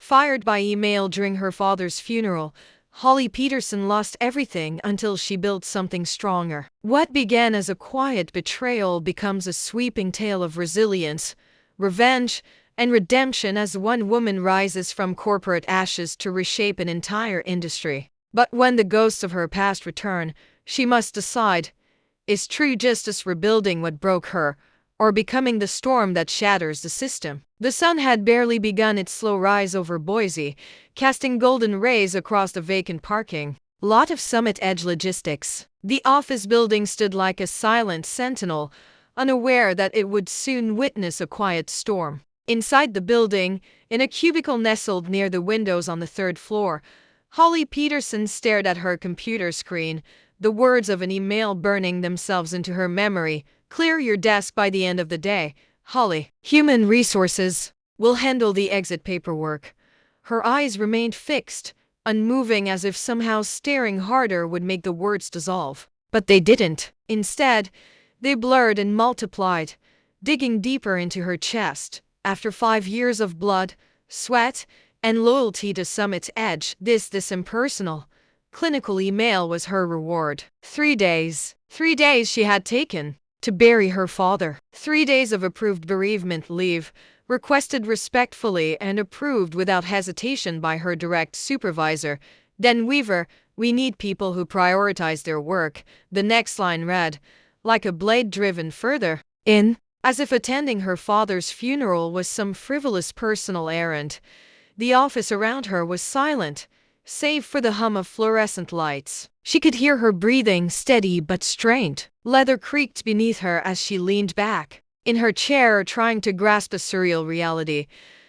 Fired by email during her father's funeral, Holly Peterson lost everything until she built something stronger. What began as a quiet betrayal becomes a sweeping tale of resilience, revenge, and redemption as one woman rises from corporate ashes to reshape an entire industry. But when the ghosts of her past return, she must decide, is true justice rebuilding what broke her, or becoming the storm that shatters the system? The sun had barely begun its slow rise over Boise, casting golden rays across the vacant parking lot of Summit Edge Logistics. The office building stood like a silent sentinel, unaware that it would soon witness a quiet storm. Inside the building, in a cubicle nestled near the windows on the third floor, Holly Peterson stared at her computer screen, the words of an email burning themselves into her memory. Clear your desk by the end of the day, Holly. Human Resources will handle the exit paperwork. Her eyes remained fixed, unmoving, as if somehow staring harder would make the words dissolve. But they didn't. Instead, they blurred and multiplied, digging deeper into her chest. After 5 years of blood, sweat, and loyalty to Summit Edge, this impersonal, clinical email was her reward. 3 days. 3 days she had taken to bury her father. 3 days of approved bereavement leave, requested respectfully and approved without hesitation by her direct supervisor, Dan Weaver. We need people who prioritize their work, the next line read, like a blade driven further in, as if attending her father's funeral was some frivolous personal errand. The office around her was silent, save for the hum of fluorescent lights. She could hear her breathing, steady but strained. Leather creaked beneath her as she leaned back in her chair, trying to grasp the surreal reality.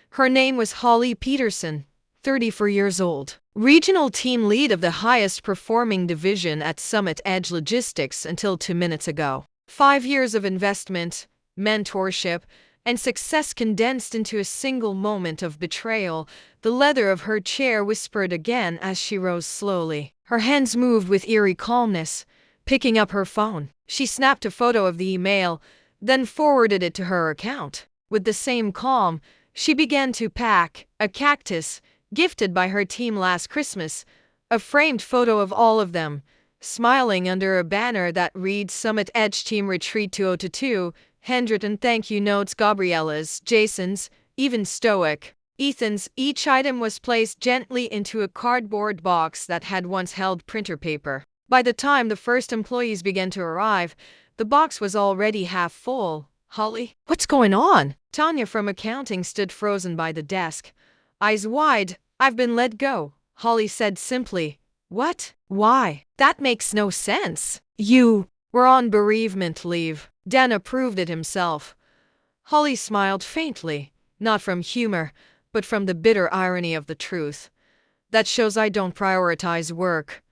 Her name was Holly Peterson, 34 years old, regional team lead of the highest performing division at Summit Edge Logistics until 2 minutes ago. 5 years of investment, mentorship, and success condensed into a single moment of betrayal. The leather of her chair whispered again as she rose slowly. Her hands moved with eerie calmness, picking up her phone. She snapped a photo of the email, then forwarded it to her account. With the same calm, she began to pack a cactus, gifted by her team last Christmas, a framed photo of all of them, smiling under a banner that read Summit Edge Team Retreat 2022, handwritten thank you notes, Gabriella's, Jason's, even stoic, Ethan's. Each item was placed gently into a cardboard box that had once held printer paper. By the time the first employees began to arrive, the box was already half full. Holly, what's going on? Tanya from accounting stood frozen by the desk, eyes wide. I've been let go, Holly said simply. What? Why? That makes no sense. You were on bereavement leave. Dan approved it himself. Holly smiled faintly, not from humor, but from the bitter irony of the truth. That shows I don't prioritize work.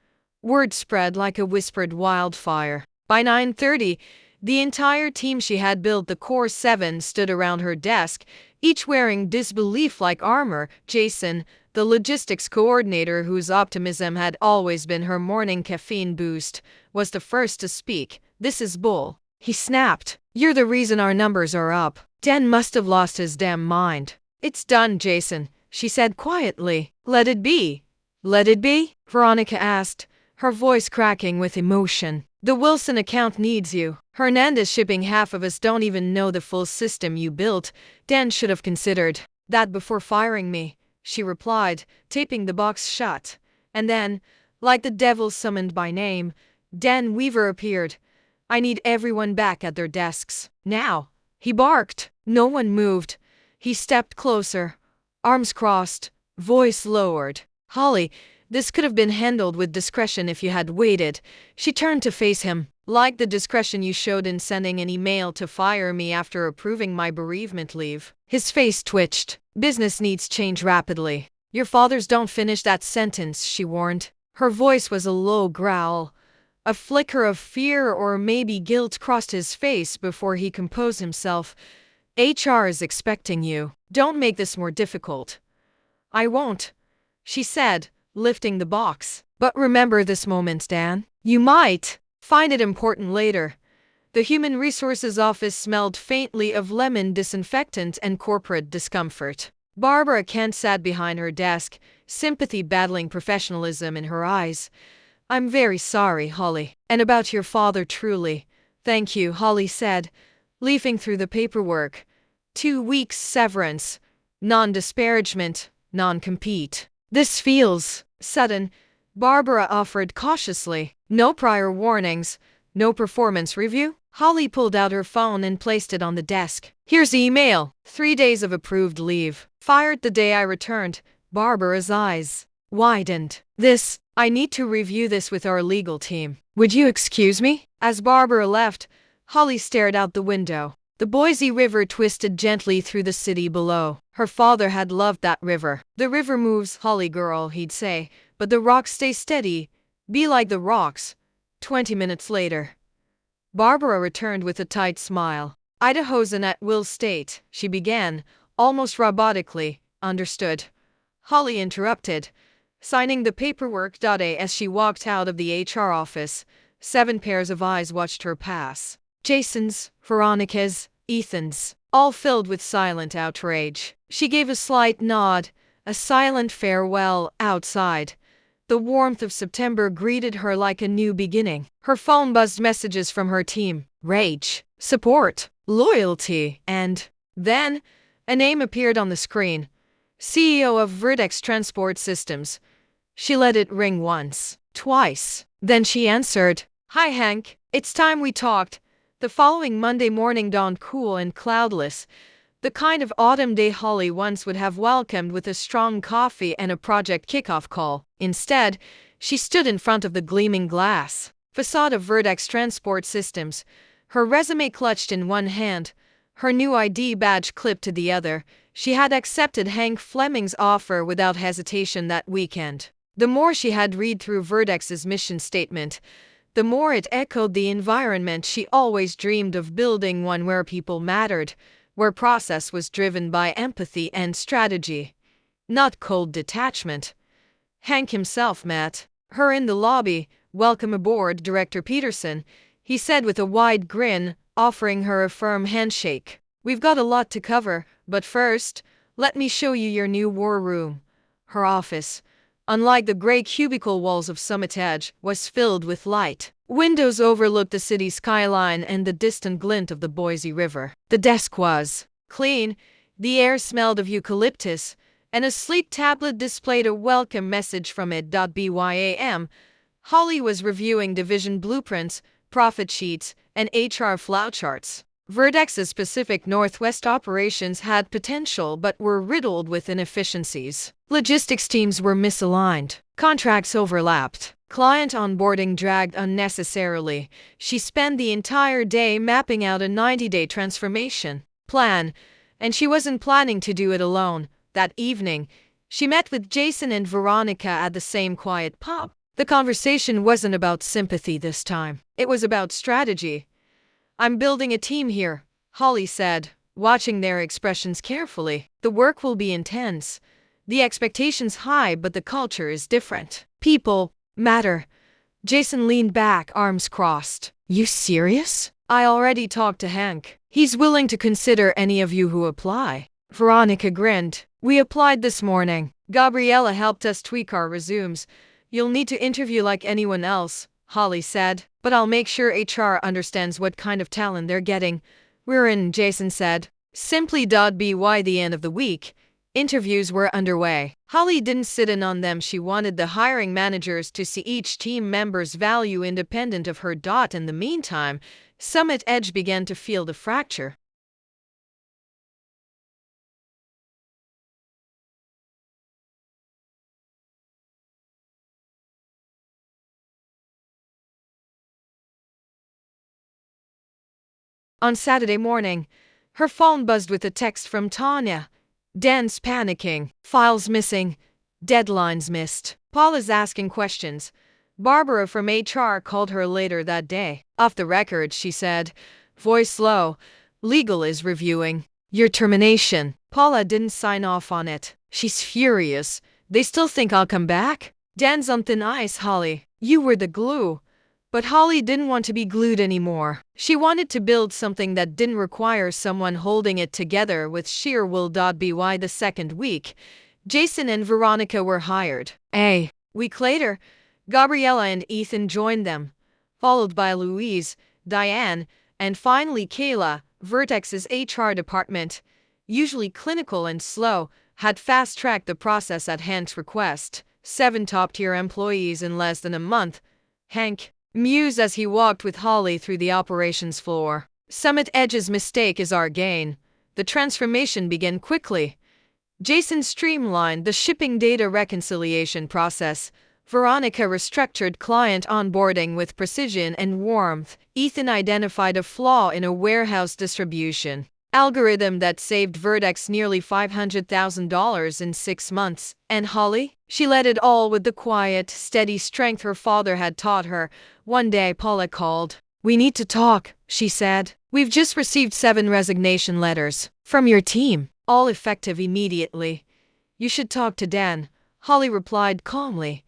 Word spread like a whispered wildfire. By 9:30, the entire team she had built, the core 7, stood around her desk, each wearing disbelief-like armor. Jason, the logistics coordinator whose optimism had always been her morning caffeine boost, was the first to speak. This is bull, he snapped. You're the reason our numbers are up. Dan must have lost his damn mind. It's done, Jason, she said quietly. Let it be. Let it be? Veronica asked, her voice cracking with emotion. The Wilson account needs you. Hernandez shipping. Half of us don't even know the full system you built. Dan should have considered that before firing me, she replied, taping the box shut. And then, like the devil summoned by name, Dan Weaver appeared. I need everyone back at their desks. Now, he barked. No one moved. He stepped closer, arms crossed, voice lowered. Holly, this could have been handled with discretion if you had waited. She turned to face him. Like the discretion you showed in sending an email to fire me after approving my bereavement leave. His face twitched. Business needs change rapidly. Your fathers don't finish that sentence, she warned. Her voice was a low growl. A flicker of fear or maybe guilt crossed his face before he composed himself. HR is expecting you. Don't make this more difficult. I won't, she said, lifting the box. But remember this moment, Dan. You might find it important later. The Human Resources office smelled faintly of lemon disinfectant and corporate discomfort. Barbara Kent sat behind her desk, sympathy battling professionalism in her eyes. I'm very sorry, Holly. And about your father, truly. Thank you, Holly said, leafing through the paperwork. 2 weeks severance. Non-disparagement, non-compete. This feels sudden, Barbara offered cautiously. No prior warnings, no performance review? Holly pulled out her phone and placed it on the desk. Here's email. 3 days of approved leave. Fired the day I returned. Barbara's eyes widened. I need to review this with our legal team. Would you excuse me? As Barbara left, Holly stared out the window. The Boise River twisted gently through the city below. Her father had loved that river. The river moves, Holly girl, he'd say, but the rocks stay steady. Be like the rocks. 20 minutes later, Barbara returned with a tight smile. Idaho's an at-will state, she began, almost robotically. Understood. Holly interrupted, signing the paperwork. As she walked out of the HR office, 7 pairs of eyes watched her pass. Jason's, Veronica's, Ethan's, all filled with silent outrage. She gave a slight nod, a silent farewell. Outside, the warmth of September greeted her like a new beginning. Her phone buzzed messages from her team. Rage, support, loyalty, and then a name appeared on the screen. CEO of Vertex Transport Systems. She let it ring once, twice. Then she answered. Hi Hank, it's time we talked. The following Monday morning dawned cool and cloudless, the kind of autumn day Holly once would have welcomed with a strong coffee and a project kickoff call. Instead, she stood in front of the gleaming glass facade of Vertex Transport Systems, her resume clutched in one hand, her new ID badge clipped to the other. She had accepted Hank Fleming's offer without hesitation that weekend. The more she had read through Vertex's mission statement, the more it echoed the environment she always dreamed of building, one where people mattered, where process was driven by empathy and strategy, not cold detachment. Hank himself met her in the lobby. Welcome aboard, Director Peterson, he said with a wide grin, offering her a firm handshake. We've got a lot to cover, but first, let me show you your new war room. Her office, unlike the gray cubicle walls of Summit Edge, was filled with light. Windows overlooked the city skyline and the distant glint of the Boise River. The desk was clean, the air smelled of eucalyptus, and a sleek tablet displayed a welcome message from it. BYAM. Holly was reviewing division blueprints, profit sheets, and HR flowcharts. Vertex's Pacific Northwest operations had potential but were riddled with inefficiencies. Logistics teams were misaligned. Contracts overlapped. Client onboarding dragged unnecessarily. She spent the entire day mapping out a 90-day transformation plan, and she wasn't planning to do it alone. That evening, she met with Jason and Veronica at the same quiet pub. The conversation wasn't about sympathy this time. It was about strategy. I'm building a team here, Holly said, watching their expressions carefully. The work will be intense. The expectation's high, but the culture is different. People matter. Jason leaned back, arms crossed. You serious? I already talked to Hank. He's willing to consider any of you who apply. Veronica grinned. We applied this morning. Gabriella helped us tweak our resumes. You'll need to interview like anyone else, Holly said, but I'll make sure HR understands what kind of talent they're getting. We're in, Jason said. Simply. By the end of the week, interviews were underway. Holly didn't sit in on them. She wanted the hiring managers to see each team member's value independent of her. In the meantime, Summit Edge began to feel the fracture. On Saturday morning, her phone buzzed with a text from Tanya. Dan's panicking. Files missing. Deadlines missed. Paul is asking questions. Barbara from HR called her later that day. Off the record, she said, voice low. Legal is reviewing your termination. Paula didn't sign off on it. She's furious. They still think I'll come back? Dan's on thin ice, Holly. You were the glue. But Holly didn't want to be glued anymore. She wanted to build something that didn't require someone holding it together with sheer will. By the second week, Jason and Veronica were hired. A week later, Gabriella and Ethan joined them, followed by Louise, Diane, and finally Kayla. Vertex's HR department, usually clinical and slow, had fast-tracked the process at Hank's request. 7 top-tier employees in less than a month. Hank mused as he walked with Holly through the operations floor. Summit Edge's mistake is our gain. The transformation began quickly. Jason streamlined the shipping data reconciliation process. Veronica restructured client onboarding with precision and warmth. Ethan identified a flaw in a warehouse distribution algorithm that saved Vertex nearly $500,000 in 6 months. And Holly? She led it all with the quiet, steady strength her father had taught her. One day Paula called. "We need to talk," she said. "We've just received 7 resignation letters from your team, all effective immediately. You should talk to Dan," Holly replied calmly.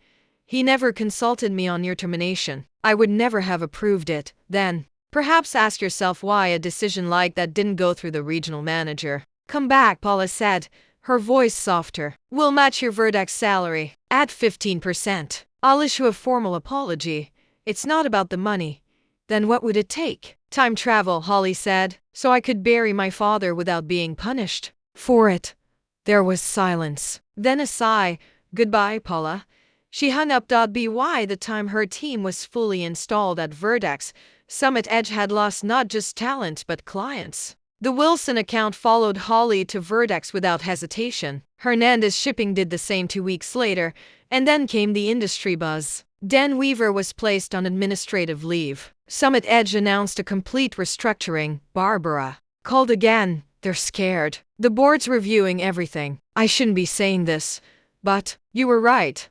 "He never consulted me on your termination. I would never have approved it then. Perhaps ask yourself why a decision like that didn't go through the regional manager." "Come back," Paula said, her voice softer. "We'll match your Vertex salary. Add 15%. I'll issue a formal apology. It's not about the money." "Then what would it take?" "Time travel," Holly said, "so I could bury my father without being punished for it." There was silence. Then a sigh. "Goodbye, Paula." She hung up. By the time her team was fully installed at Vertex, Summit Edge had lost not just talent but clients. The Wilson account followed Holly to Vertex without hesitation. Hernandez Shipping did the same 2 weeks later, and then came the industry buzz. Dan Weaver was placed on administrative leave. Summit Edge announced a complete restructuring. Barbara called again. "They're scared. The board's reviewing everything. I shouldn't be saying this, but you were right."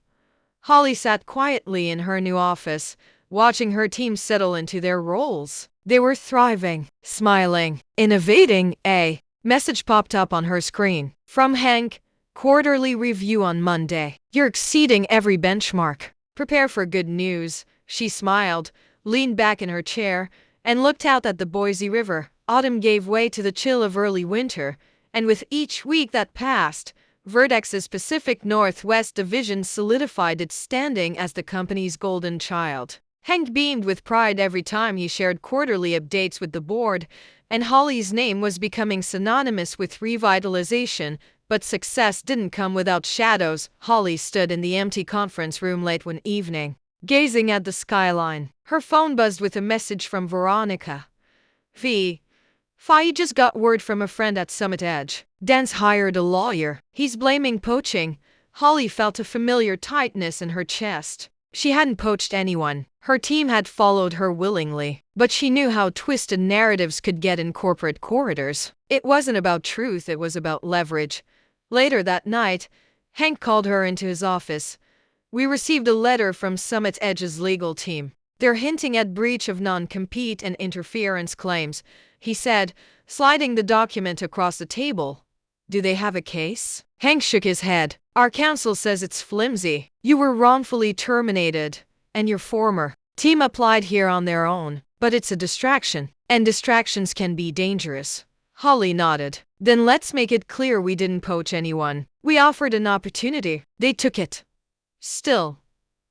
Holly sat quietly in her new office, watching her team settle into their roles. They were thriving, smiling, innovating. A message popped up on her screen. From Hank, "Quarterly review on Monday. You're exceeding every benchmark. Prepare for good news." She smiled, leaned back in her chair, and looked out at the Boise River. Autumn gave way to the chill of early winter, and with each week that passed, Vertex's Pacific Northwest division solidified its standing as the company's golden child. Hank beamed with pride every time he shared quarterly updates with the board, and Holly's name was becoming synonymous with revitalization. But success didn't come without shadows. Holly stood in the empty conference room late one evening, gazing at the skyline. Her phone buzzed with a message from Veronica. "Fi just got word from a friend at Summit Edge. Dan's hired a lawyer. He's blaming poaching." Holly felt a familiar tightness in her chest. She hadn't poached anyone. Her team had followed her willingly. But she knew how twisted narratives could get in corporate corridors. It wasn't about truth, it was about leverage. Later that night, Hank called her into his office. "We received a letter from Summit Edge's legal team. They're hinting at breach of non-compete and interference claims," he said, sliding the document across the table. "Do they have a case?" Hank shook his head. "Our counsel says it's flimsy. You were wrongfully terminated, and your former team applied here on their own. But it's a distraction, and distractions can be dangerous." Holly nodded. "Then let's make it clear we didn't poach anyone. We offered an opportunity. They took it." Still,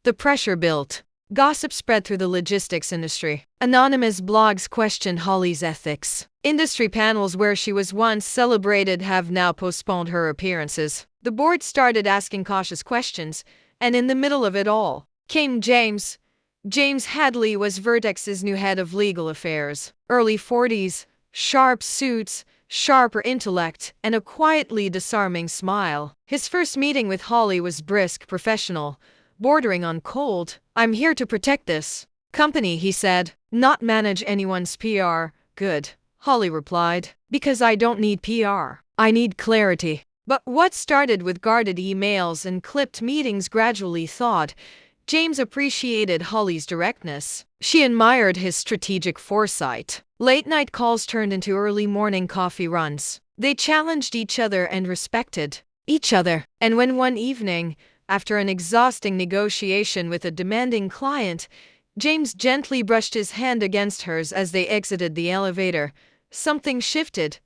the pressure built. Gossip spread through the logistics industry. Anonymous blogs questioned Holly's ethics. Industry panels where she was once celebrated have now postponed her appearances. The board started asking cautious questions, and in the middle of it all came James. James Hadley was Vertex's new head of legal affairs. Early 40s, sharp suits, sharper intellect, and a quietly disarming smile. His first meeting with Holly was brisk, professional, bordering on cold. "I'm here to protect this company," he said, "not manage anyone's PR." "Good," Holly replied, "because I don't need PR. I need clarity." But what started with guarded emails and clipped meetings gradually thawed. James appreciated Holly's directness. She admired his strategic foresight. Late-night calls turned into early morning coffee runs. They challenged each other and respected each other. And when one evening, after an exhausting negotiation with a demanding client, James gently brushed his hand against hers as they exited the elevator. Something shifted.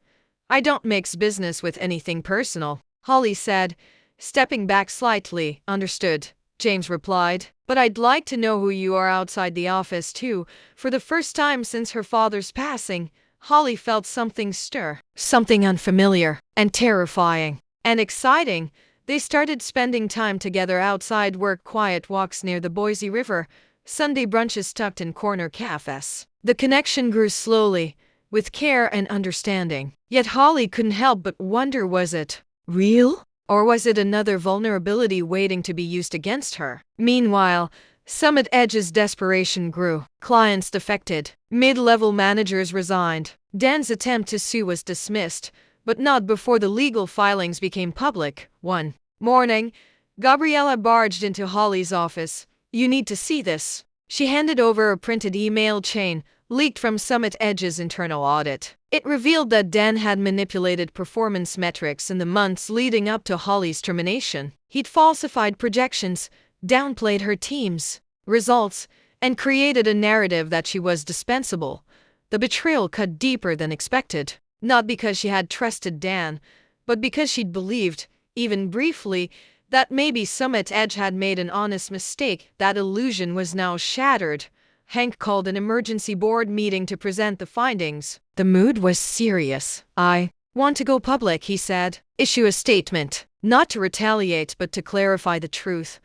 "I don't mix business with anything personal," Holly said, stepping back slightly. "Understood," James replied. "But I'd like to know who you are outside the office, too." For the first time since her father's passing, Holly felt something stir. Something unfamiliar, and terrifying, and exciting. They started spending time together outside work, quiet walks near the Boise River, Sunday brunches tucked in corner cafes. The connection grew slowly, with care and understanding. Yet Holly couldn't help but wonder, was it real? Or was it another vulnerability waiting to be used against her? Meanwhile, Summit Edge's desperation grew. Clients defected. Mid-level managers resigned. Dan's attempt to sue was dismissed, but not before the legal filings became public. One morning, Gabriella barged into Holly's office. "You need to see this." She handed over a printed email chain, leaked from Summit Edge's internal audit. It revealed that Dan had manipulated performance metrics in the months leading up to Holly's termination. He'd falsified projections, downplayed her team's results, and created a narrative that she was dispensable. The betrayal cut deeper than expected, not because she had trusted Dan, but because she'd believed, even briefly, that maybe Summit Edge had made an honest mistake. That illusion was now shattered. Hank called an emergency board meeting to present the findings. The mood was serious. "I want to go public," he said. "Issue a statement. Not to retaliate, but to clarify the truth."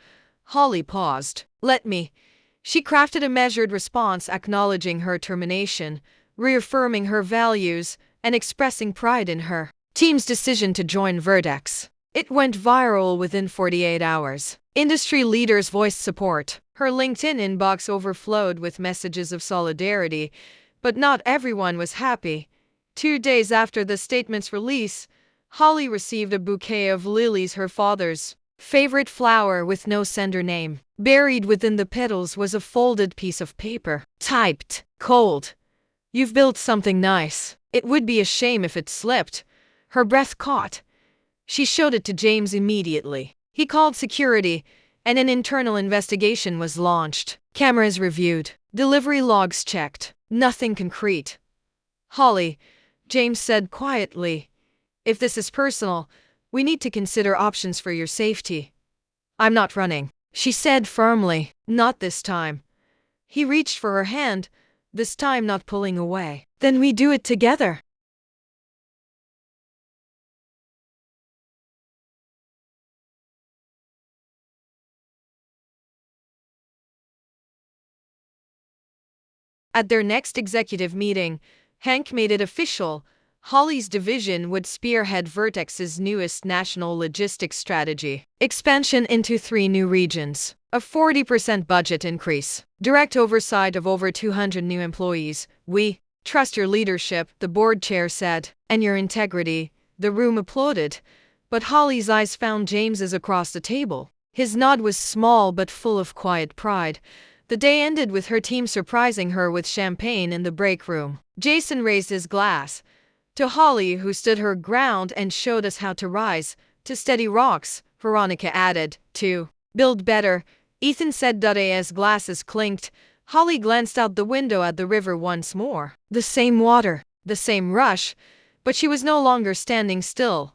Holly paused. "Let me." She crafted a measured response, acknowledging her termination, reaffirming her values, and expressing pride in her team's decision to join Vertex. It went viral within 48 hours. Industry leaders voiced support. Her LinkedIn inbox overflowed with messages of solidarity, but not everyone was happy. 2 days after the statement's release, Holly received a bouquet of lilies, her father's favorite flower, with no sender name. Buried within the petals was a folded piece of paper, typed, "Cold. You've built something nice. It would be a shame if it slipped." Her breath caught. She showed it to James immediately. He called security, and an internal investigation was launched. Cameras reviewed, delivery logs checked. Nothing concrete. "Holly," James said quietly, "if this is personal, we need to consider options for your safety." "I'm not running," she said firmly. "Not this time." He reached for her hand, this time not pulling away. "Then we do it together." At their next executive meeting, Hank made it official. Holly's division would spearhead Vertex's newest national logistics strategy. Expansion into 3 new regions. A 40% budget increase. Direct oversight of over 200 new employees. "We trust your leadership," the board chair said, "and your integrity." The room applauded, but Holly's eyes found James's across the table. His nod was small but full of quiet pride. The day ended with her team surprising her with champagne in the break room. Jason raised his glass. "To Holly, who stood her ground and showed us how to rise, to steady rocks," Veronica added. "To build better," Ethan said. As glasses clinked, Holly glanced out the window at the river once more. The same water, the same rush, but she was no longer standing still.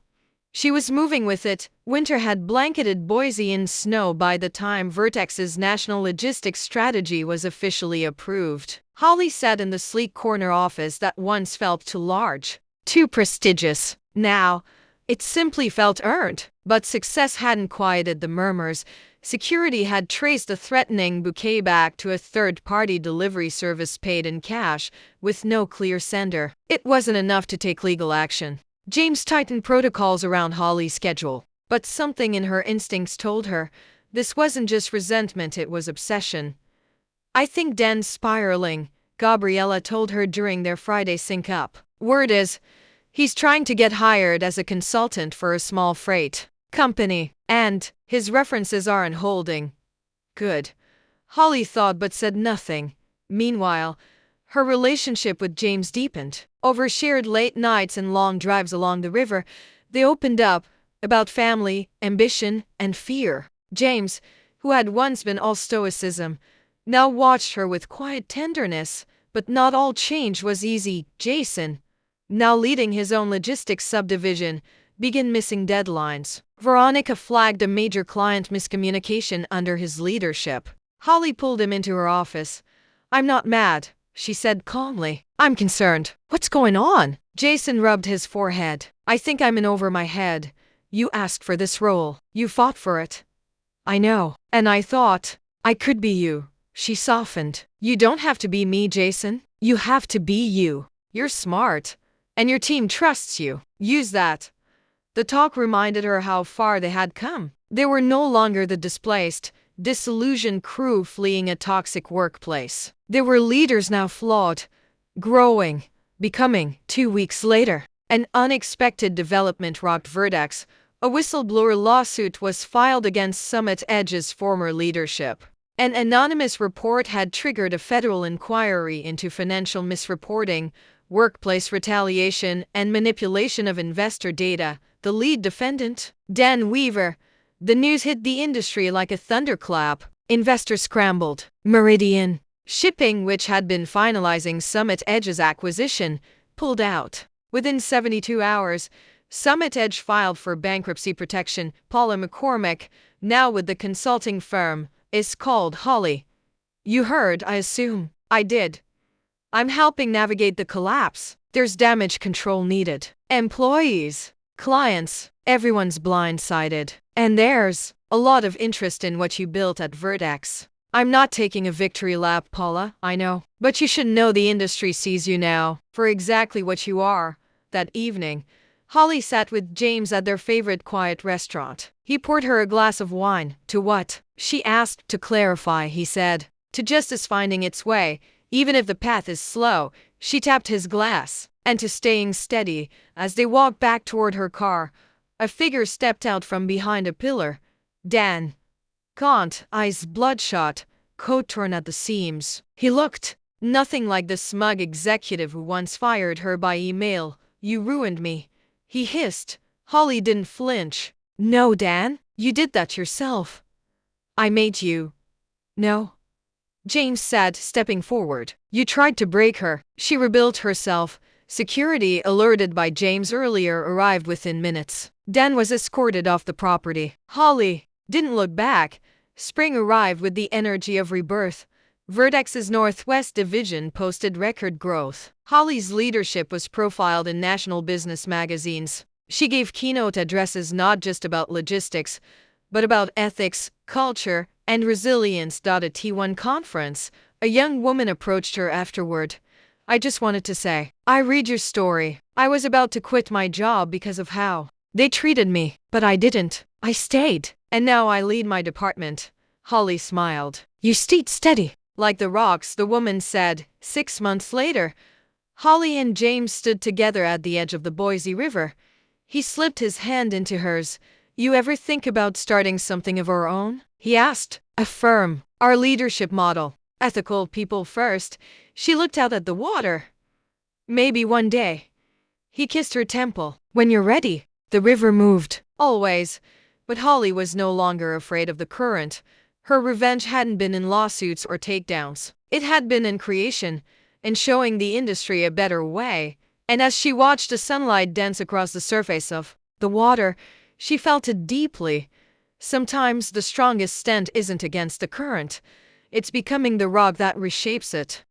She was moving with it. Winter had blanketed Boise in snow by the time Vertex's national logistics strategy was officially approved. Holly sat in the sleek corner office that once felt too large, too prestigious. Now, it simply felt earned. But success hadn't quieted the murmurs. Security had traced the threatening bouquet back to a third-party delivery service paid in cash, with no clear sender. It wasn't enough to take legal action. James tightened protocols around Holly's schedule, but something in her instincts told her this wasn't just resentment, it was obsession. "I think Dan's spiraling," Gabriella told her during their Friday sync-up. "Word is, he's trying to get hired as a consultant for a small freight company, and his references aren't holding." Good, Holly thought, but said nothing. Meanwhile, her relationship with James deepened. Over shared late nights and long drives along the river, they opened up about family, ambition, and fear. James, who had once been all stoicism, now watched her with quiet tenderness. But not all change was easy. Jason, now leading his own logistics subdivision, began missing deadlines. Veronica flagged a major client miscommunication under his leadership. Holly pulled him into her office. "I'm not mad," she said calmly. "I'm concerned." "What's going on?" Jason rubbed his forehead. "I think I'm in over my head. You asked for this role. You fought for it. I know. And I thought I could be you." She softened. "You don't have to be me, Jason. You have to be you. You're smart. And your team trusts you. Use that." The talk reminded her how far they had come. They were no longer the displaced, disillusioned crew fleeing a toxic workplace. They were leaders now, flawed, growing, becoming. 2 weeks later, an unexpected development rocked Vertex. A whistleblower lawsuit was filed against Summit Edge's former leadership. An anonymous report had triggered a federal inquiry into financial misreporting, workplace retaliation, and manipulation of investor data. The lead defendant, Dan Weaver. The news hit the industry like a thunderclap. Investors scrambled. Meridian Shipping, which had been finalizing Summit Edge's acquisition, pulled out. Within 72 hours, Summit Edge filed for bankruptcy protection. Paula McCormick, now with the consulting firm, is called Holly. You heard, I assume. I did. I'm helping navigate the collapse. There's damage control needed. Employees, clients, everyone's blindsided. And there's a lot of interest in what you built at Vertex. I'm not taking a victory lap, Paula, I know. But you should know the industry sees you now for exactly what you are. That evening, Holly sat with James at their favorite quiet restaurant. He poured her a glass of wine. "To what?" she asked. "To clarify," he said. "To justice finding its way, even if the path is slow." She tapped his glass. "And to staying steady." As they walked back toward her car, a figure stepped out from behind a pillar. Dan. Gaunt, eyes bloodshot, coat torn at the seams. He looked nothing like the smug executive who once fired her by email. "You ruined me," he hissed. Holly didn't flinch. "No, Dan, you did that yourself." "I made you." "No," James said, stepping forward. "You tried to break her." She rebuilt herself. Security, alerted by James earlier, arrived within minutes. Dan was escorted off the property. Holly didn't look back. Spring arrived with the energy of rebirth. Vertex's Northwest Division posted record growth. Holly's leadership was profiled in national business magazines. She gave keynote addresses not just about logistics, but about ethics, culture, and resilience. At a T1 conference, a young woman approached her afterward. "I just wanted to say, I read your story. I was about to quit my job because of how they treated me, but I didn't. I stayed. And now I lead my department." Holly smiled. "You stayed steady." "Like the rocks," the woman said. 6 months later, Holly and James stood together at the edge of the Boise River. He slipped his hand into hers. "You ever think about starting something of our own?" he asked. "A firm. Our leadership model. Ethical, people first." She looked out at the water. "Maybe one day." He kissed her temple. "When you're ready." The river moved. Always. But Holly was no longer afraid of the current. Her revenge hadn't been in lawsuits or takedowns. It had been in creation, in showing the industry a better way. And as she watched the sunlight dance across the surface of the water, she felt it deeply. Sometimes the strongest stand isn't against the current. It's becoming the rock that reshapes it.